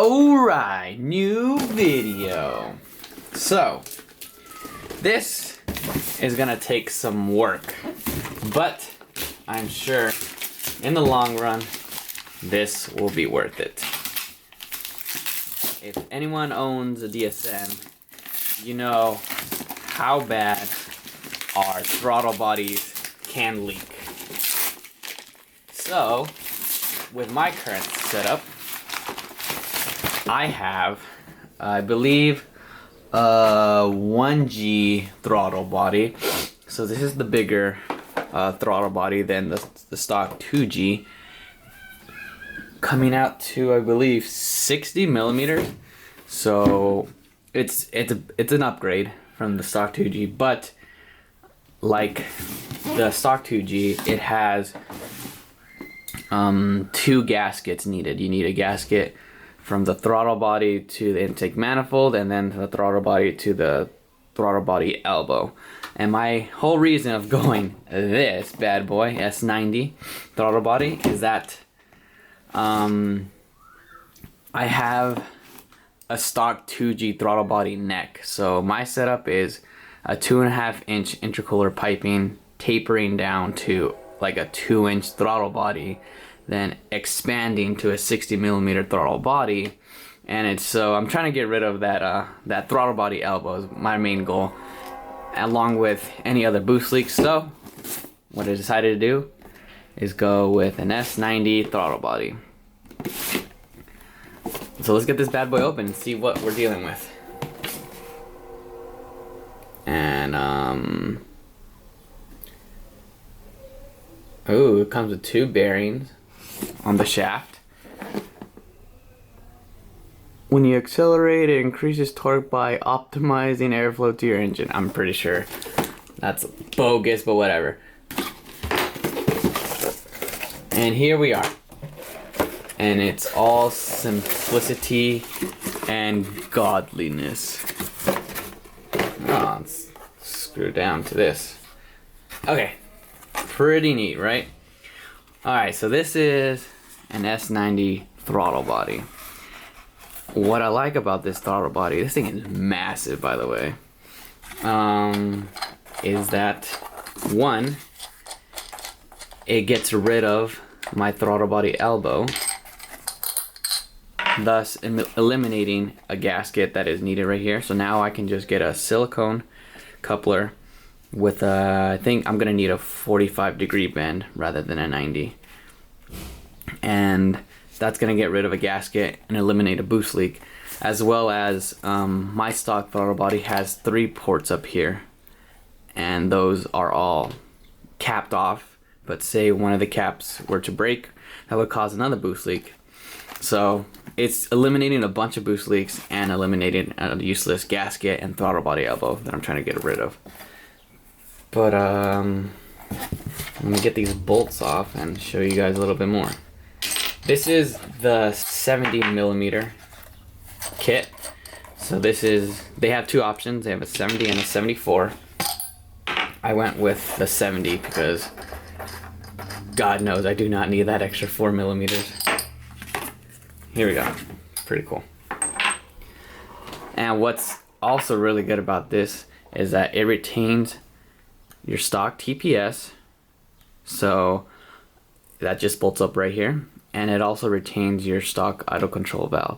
Alright, new video. So, this is gonna take some work, but I'm sure in the long run, this will be worth it. If anyone owns a DSM, you know how bad our throttle bodies can leak. So, with my current setup, I have, I believe, a 1G throttle body. So this is the bigger throttle body than the stock 2G, coming out to, I believe, 60 millimeters. So it's an upgrade from the stock 2G, but like the stock 2G, it has two gaskets needed. You need a gasket from the throttle body to the intake manifold, and then the throttle body to the throttle body elbow. And my whole reason of going this bad boy S90 throttle body is that I have a stock 2G throttle body neck. So my setup is a 2.5-inch intercooler piping tapering down to like a 2-inch throttle body, then expanding to a 60 millimeter throttle body. And it's so I'm trying to get rid of that throttle body elbow is my main goal, along with any other boost leaks. So what I decided to do is go with an S90 throttle body. So let's get this bad boy open and see what we're dealing with. And oh, it comes with two bearings on the shaft. When you accelerate, it increases torque by optimizing airflow to your engine. I'm pretty sure that's bogus, but whatever. And here we are. And it's all simplicity and godliness. Oh, let's screw down to this. Okay, pretty neat, right? Alright, so this is an S90 throttle body. What I like about this throttle body, this thing is massive, by the way, is that, one, it gets rid of my throttle body elbow, thus eliminating a gasket that is needed right here. So now I can just get a silicone coupler with I think I'm gonna need a 45-degree bend rather than a 90, and that's gonna get rid of a gasket and eliminate a boost leak, as well as my stock throttle body has 3 ports up here, and those are all capped off. But say one of the caps were to break, that would cause another boost leak. So it's eliminating a bunch of boost leaks and eliminating a useless gasket and throttle body elbow that I'm trying to get rid of. But let me get these bolts off and show you guys a little bit more. This is the 70 millimeter kit. So this is, they have 2 options. They have a 70 and a 74. I went with the 70 because God knows I do not need that extra 4 millimeters. Here we go. Pretty cool. And what's also really good about this is that it retains your stock TPS. So that just bolts up right here. And it also retains your stock idle control valve,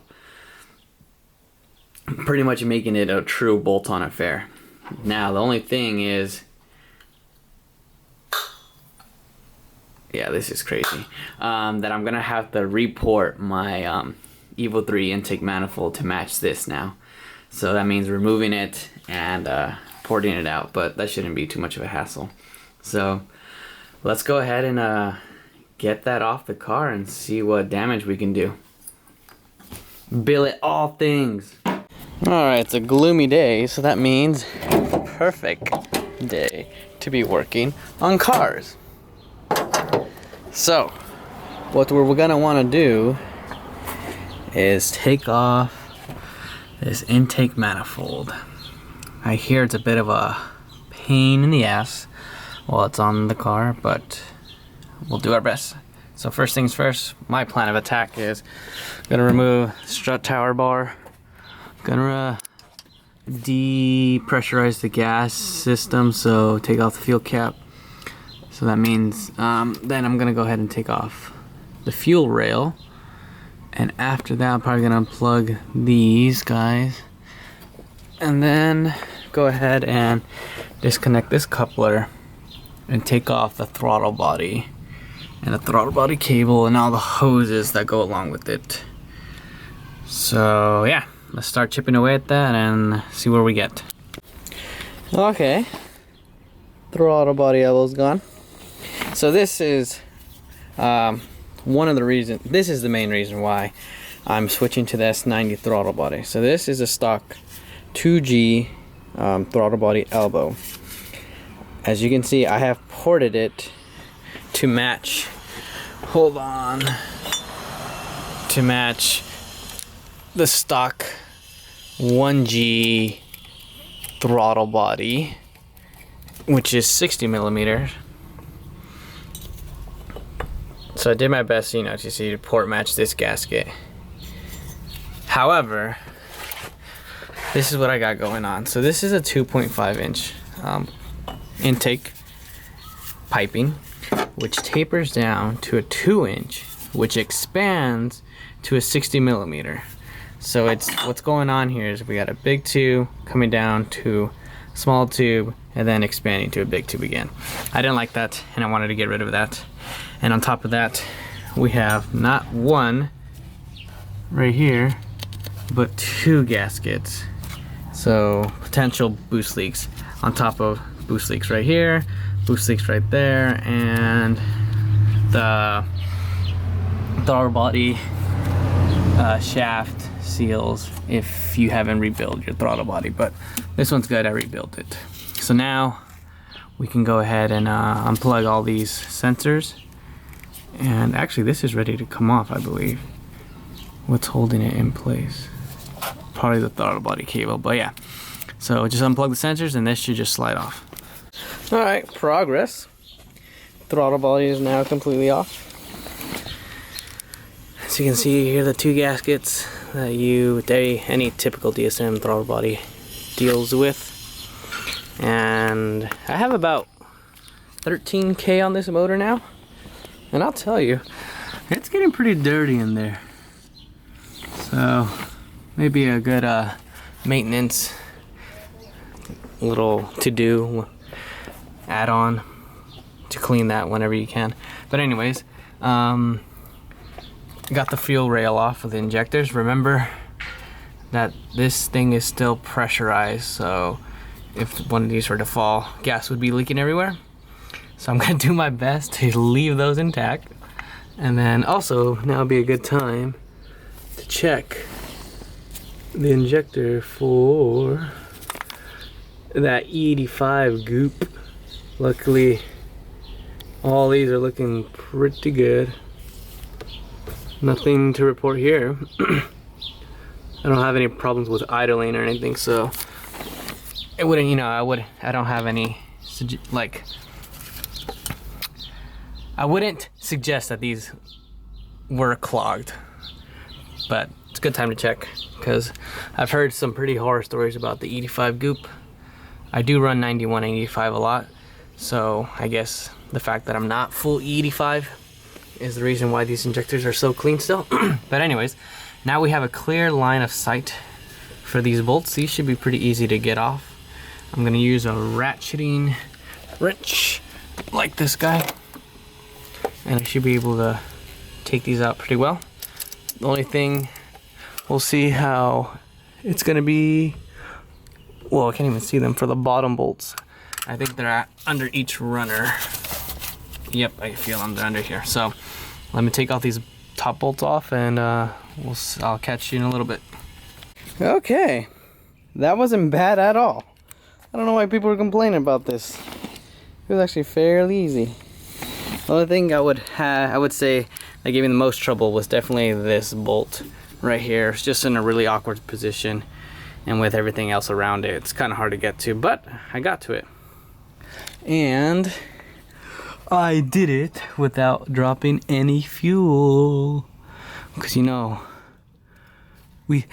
pretty much making it a true bolt-on affair. Now the only thing is, yeah, this is crazy, that I'm gonna have to report my Evo 3 intake manifold to match this now. So that means removing it and porting it out, but that shouldn't be too much of a hassle. So let's go ahead and get that off the car and see what damage we can do. Billet all things. Alright, it's a gloomy day, so that means perfect day to be working on cars. So what we're gonna want to do is take off this intake manifold. I hear it's a bit of a pain in the ass while it's on the car, but we'll do our best. So first things first, my plan of attack is gonna remove strut tower bar, gonna depressurize the gas system, so take off the fuel cap. So that means then I'm gonna go ahead and take off the fuel rail, and after that I'm probably gonna unplug these guys, and then go ahead and disconnect this coupler and take off the throttle body and the throttle body cable and all the hoses that go along with it. So yeah, let's start chipping away at that and see where we get. Okay, throttle body elbow's gone. So this is one of the reasons, this is the main reason why I'm switching to the S90 throttle body. So this is a stock 2G throttle body elbow. As you can see, I have ported it to match, hold on, to match the stock 1G throttle body, which is 60 millimeters. So I did my best, you know, to see to port match this gasket. However, this is what I got going on. So this is a 2.5 inch intake piping, which tapers down to a 2 inch, which expands to a 60 millimeter. So it's, what's going on here is we got a big tube coming down to a small tube and then expanding to a big tube again. I didn't like that and I wanted to get rid of that. And on top of that, we have not one right here, but two gaskets. So potential boost leaks on top of boost leaks right here, boost leaks right there, and the throttle body shaft seals if you haven't rebuilt your throttle body, but this one's good, I rebuilt it. So now we can go ahead and unplug all these sensors, and actually this is ready to come off, I believe. What's holding it in place? Probably the throttle body cable, but yeah. So just unplug the sensors and this should just slide off. All right, progress. Throttle body is now completely off. As you can see here, the two gaskets that any typical DSM throttle body deals with. And I have about 13K on this motor now. And I'll tell you, it's getting pretty dirty in there. So maybe a good maintenance little to-do add-on to clean that whenever you can. But anyways, got the fuel rail off of the injectors. Remember that this thing is still pressurized, so if one of these were to fall, gas would be leaking everywhere. So I'm gonna do my best to leave those intact. And then also, now would be a good time to check the injector for that E85 goop. Luckily, all these are looking pretty good. Nothing to report here. I don't have any problems with idling or anything, so it wouldn't, you know, I don't have any, like, I wouldn't suggest that these were clogged, but it's a good time to check because I've heard some pretty horror stories about the E85 goop. I do run 91 and 85 a lot, so I guess the fact that I'm not full E85 is the reason why these injectors are so clean still. But anyways, now we have a clear line of sight for these bolts. These should be pretty easy to get off. I'm gonna use a ratcheting wrench like this guy, and I should be able to take these out pretty well. The only thing, we'll see how it's gonna be, well, I can't even see them for the bottom bolts. I think they're under each runner. Yep, I feel them, they're under here. So let me take all these top bolts off and I'll catch you in a little bit. Okay, that wasn't bad at all. I don't know why people were complaining about this. It was actually fairly easy. The only thing I would say that gave me the most trouble was definitely this bolt right here. It's just in a really awkward position, and with everything else around it, it's kind of hard to get to, but I got to it. And I did it without dropping any fuel. Because you know, we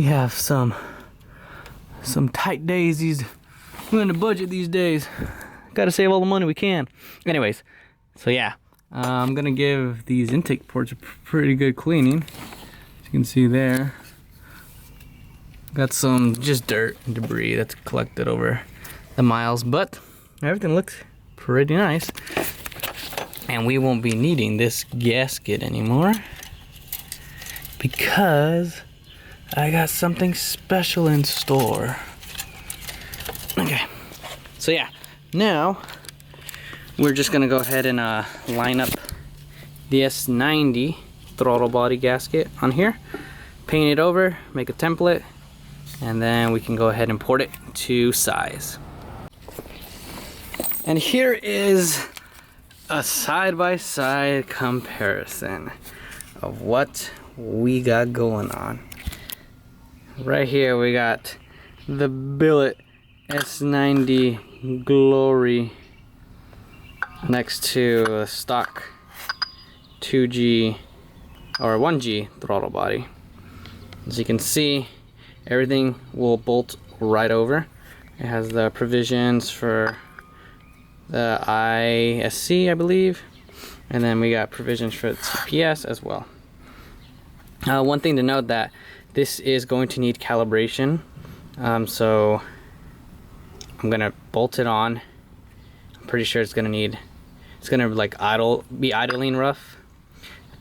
have some tight days. We're on a budget these days. Gotta save all the money we can. Anyways, so yeah, I'm gonna give these intake ports a pretty good cleaning. As you can see there, got some just dirt and debris that's collected over the miles, but everything looks pretty nice. And we won't be needing this gasket anymore because I got something special in store. Okay, so yeah, now we're just gonna go ahead and line up the S90 throttle body gasket on here, paint it over, make a template, and then we can go ahead and port it to size. And here is a side-by-side comparison of what we got going on. Right here we got the Billet S90 Glory next to a stock 2G or 1G throttle body. As you can see, everything will bolt right over. It has the provisions for the ISC, I believe, and then we got provisions for the TPS as well. One thing to note that this is going to need calibration, so I'm gonna bolt it on. I'm pretty sure it's gonna like be idling rough,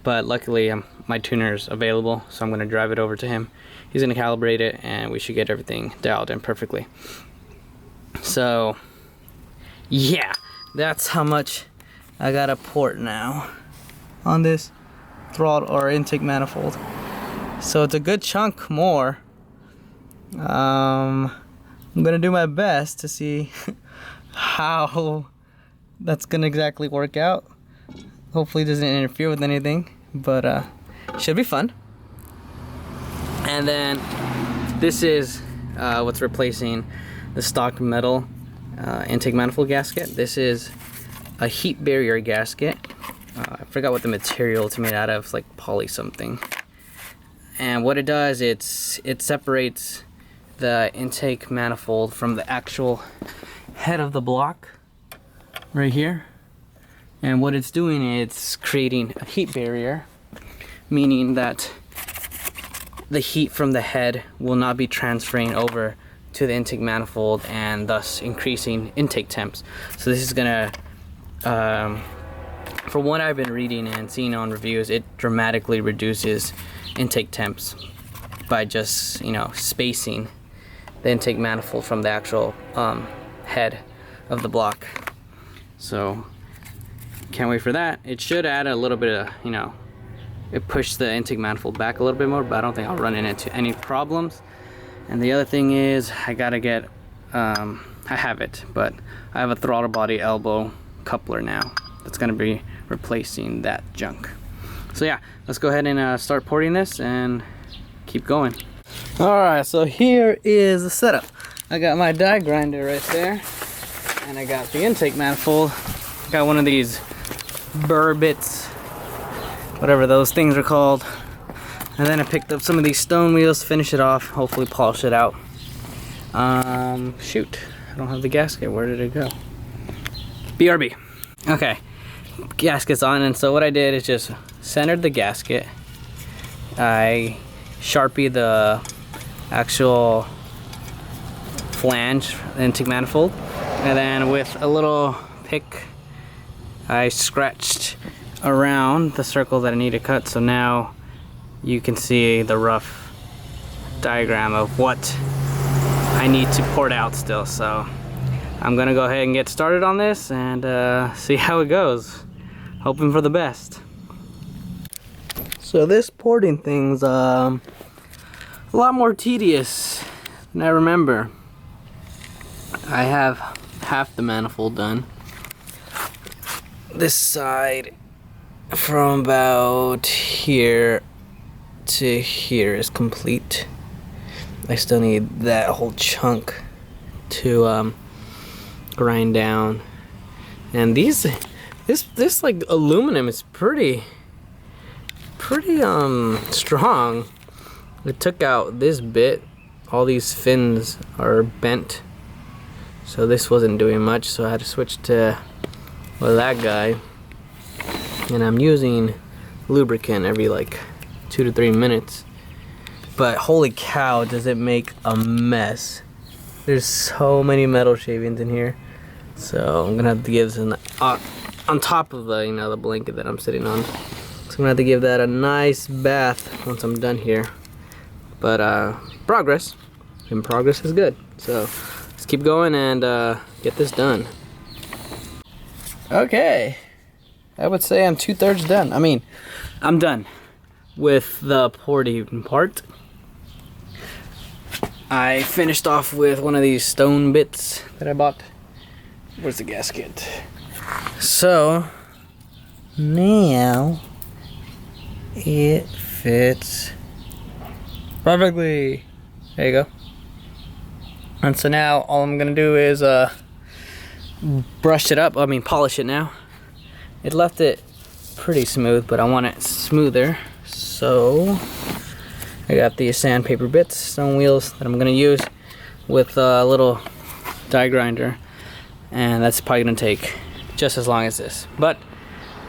but luckily my tuner's available, so I'm gonna drive it over to him. He's gonna calibrate it, and we should get everything dialed in perfectly. So yeah, that's how much I gotta port now on this throttle or intake manifold. So it's a good chunk more. I'm gonna do my best to see how that's gonna exactly work out. Hopefully it doesn't interfere with anything, but should be fun. And then this is what's replacing the stock metal intake manifold gasket. This is a heat barrier gasket. I forgot what the material it's made out of. It's like poly something. And what it does, it separates the intake manifold from the actual head of the block right here. And what it's doing, it's creating a heat barrier, meaning that the heat from the head will not be transferring over to the intake manifold and thus increasing intake temps. So this is gonna, from what I've been reading and seeing on reviews, it dramatically reduces intake temps by just, you know, spacing the intake manifold from the actual head of the block. So can't wait for that. It should add a little bit of, you know, it pushed the intake manifold back a little bit more, but I don't think I'll run into any problems. And the other thing is, I gotta get, I have it, but I have a throttle body elbow coupler now that's gonna be replacing that junk. So yeah, let's go ahead and start porting this and keep going. Alright, so here is the setup. I got my die grinder right there, and I got the intake manifold. Got one of these burr bits, whatever those things are called. And then I picked up some of these stone wheels, finish it off, hopefully polish it out. Shoot, I don't have the gasket. Where did it go? BRB. Okay, gasket's on, and so what I did is just centered the gasket. I Sharpie the actual flange, intake manifold, and then with a little pick, I scratched around the circle that I need to cut. So now you can see the rough diagram of what I need to port out still. So I'm gonna go ahead and get started on this and see how it goes, hoping for the best. So this porting thing's a lot more tedious than I remember. I have half the manifold done. This side from about here to here is complete. I still need that whole chunk to grind down. And these This like aluminum is pretty strong. It took out this bit. All these fins are bent, so this wasn't doing much, so I had to switch to that guy. And I'm using lubricant every like 2 to 3 minutes. But holy cow, does it make a mess. There's so many metal shavings in here. So I'm gonna have to give this on top of the, the blanket that I'm sitting on. So I'm gonna have to give that a nice bath once I'm done here. But progress, and progress is good. So let's keep going and get this done. Okay, I would say I'm 2/3 done. I mean, I'm done with the porting part. I finished off with one of these stone bits that I bought. Where's the gasket? So now it fits perfectly. There you go. And so now all I'm gonna do is brush it up. I mean, polish it now. It left it pretty smooth, but I want it smoother. So I got these sandpaper bits, stone wheels that I'm gonna use with a little die grinder, and that's probably gonna take just as long as this. But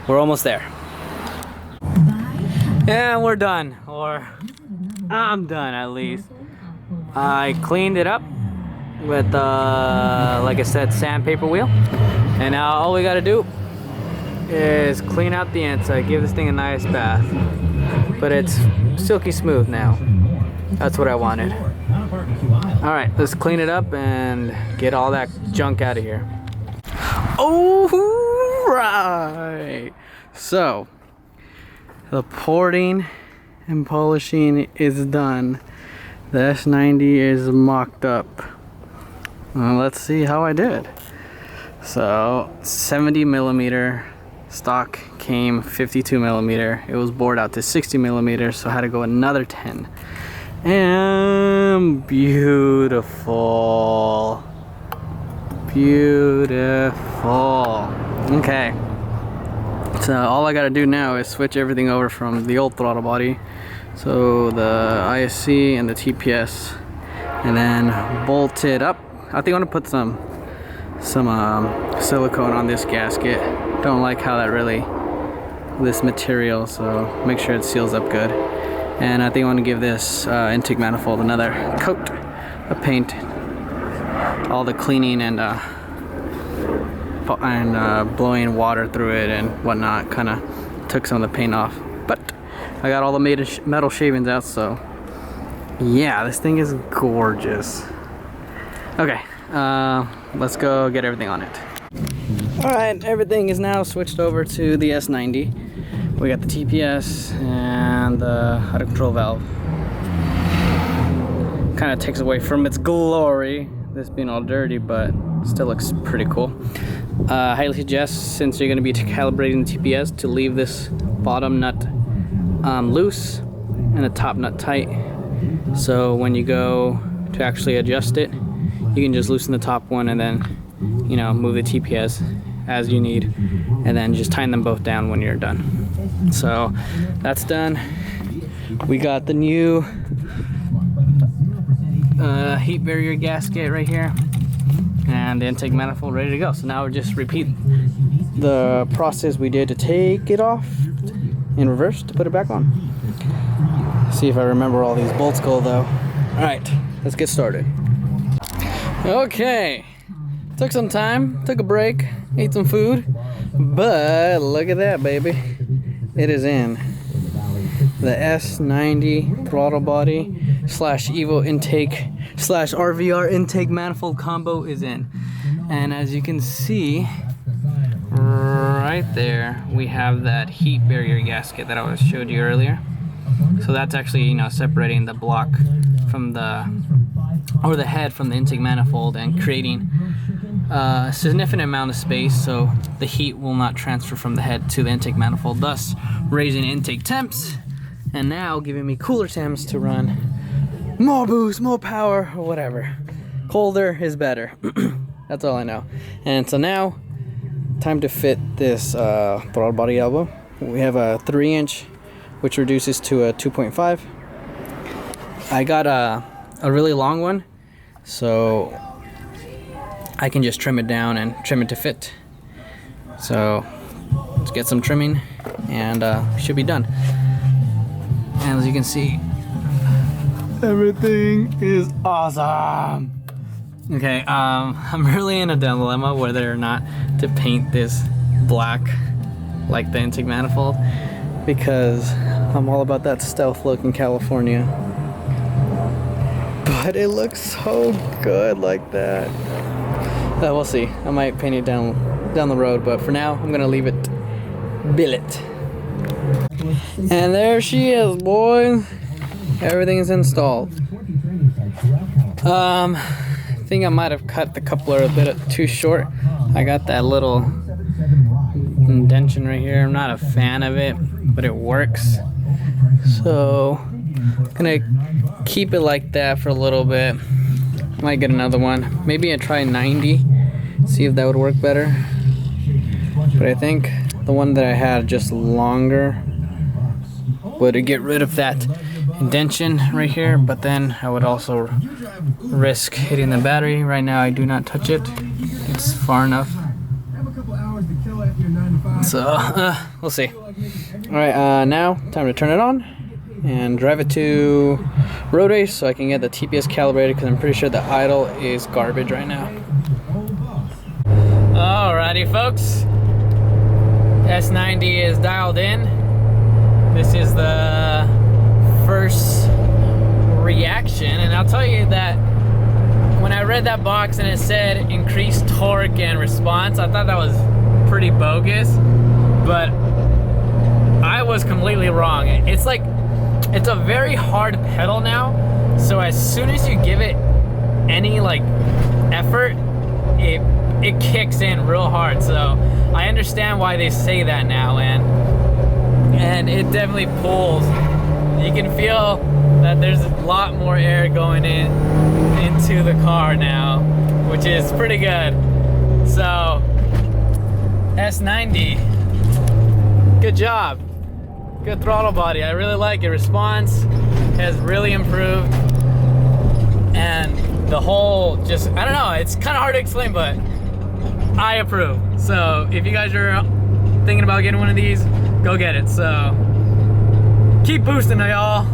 we're almost there. And we're done, or I'm done at least. I cleaned it up with, like I said, sandpaper wheel. And now all we gotta do is clean out the inside, give this thing a nice bath. But it's silky smooth now. That's what I wanted. All right, let's clean it up and get all that junk out of here. All right. So the porting and polishing is done. The S90 is mocked up. Let's see how I did. So 70 millimeter stock came 52 millimeter. It was bored out to 60 millimeters, so I had to go another 10. And beautiful. Beautiful. Okay. So all I gotta do now is switch everything over from the old throttle body. So the ISC and the TPS, and then bolt it up. I think I'm gonna put some silicone on this gasket. Don't like how that really, this material, so make sure it seals up good. And I think I want to give this intake manifold another coat of paint. All the cleaning and blowing water through it and whatnot kind of took some of the paint off. But I got all the metal shavings out, so yeah, this thing is gorgeous. Okay, let's go get everything on it. Alright, everything is now switched over to the S90. We got the TPS and the auto control valve. Kind of takes away from its glory, this being all dirty, but still looks pretty cool. I highly suggest, since you're going to be calibrating the TPS, to leave this bottom nut loose and the top nut tight. So when you go to actually adjust it, you can just loosen the top one and then, move the TPS as you need, and then just tighten them both down when you're done. So that's done. We got the new heat barrier gasket right here and the intake manifold ready to go. So now we'll just repeat the process we did to take it off in reverse to put it back on. See if I remember all these bolts go though. All right, let's get started. Okay, took some time, took a break, ate some food, but look at that, baby. It is in. The S90 throttle body / Evo intake / RVR intake manifold combo is in. And as you can see, right there, we have that heat barrier gasket that I showed you earlier. So that's actually, separating the block from the head from the intake manifold and creating a significant amount of space so the heat will not transfer from the head to the intake manifold, thus raising intake temps and now giving me cooler temps to run more boost, more power, or whatever. Colder is better. That's all I know. And so now time to fit this throttle body elbow. We have a 3-inch, which reduces to a 2.5. I got a really long one, so I can just trim it down and trim it to fit. So let's get some trimming and should be done. And as you can see, everything is awesome. Okay, I'm really in a dilemma whether or not to paint this black like the intake manifold, because I'm all about that stealth look in California. But it looks so good like that. We'll see. I might paint it down the road, but for now, I'm gonna leave it billet. And there she is, boys. Everything is installed. I think I might have cut the coupler a bit too short. I got that little indentation right here. I'm not a fan of it, but it works. So I'm gonna keep it like that for a little bit. Might get another one. Maybe I try 90, see if that would work better. But I think the one that I had just longer would get rid of that indentation right here, but then I would also risk hitting the battery. Right now I do not touch it. It's far enough. So we'll see. Alright, now time to turn it on and drive it to road race so I can get the TPS calibrated, because I'm pretty sure the idle is garbage right now. Alrighty folks, S90 is dialed in. This is the first reaction, and I'll tell you that when I read that box and it said increased torque and response, I thought that was pretty bogus, but I was completely wrong. It's like, it's a very hard pedal now, so as soon as you give it any like effort, it kicks in real hard. So I understand why they say that now, and it definitely pulls. You can feel that there's a lot more air going into the car now, which is pretty good. So S90, good job. Good throttle body. I really like it. Response has really improved, and the whole just, I don't know, it's kind of hard to explain, but I approve. So if you guys are thinking about getting one of these, go get it. So keep boosting, y'all.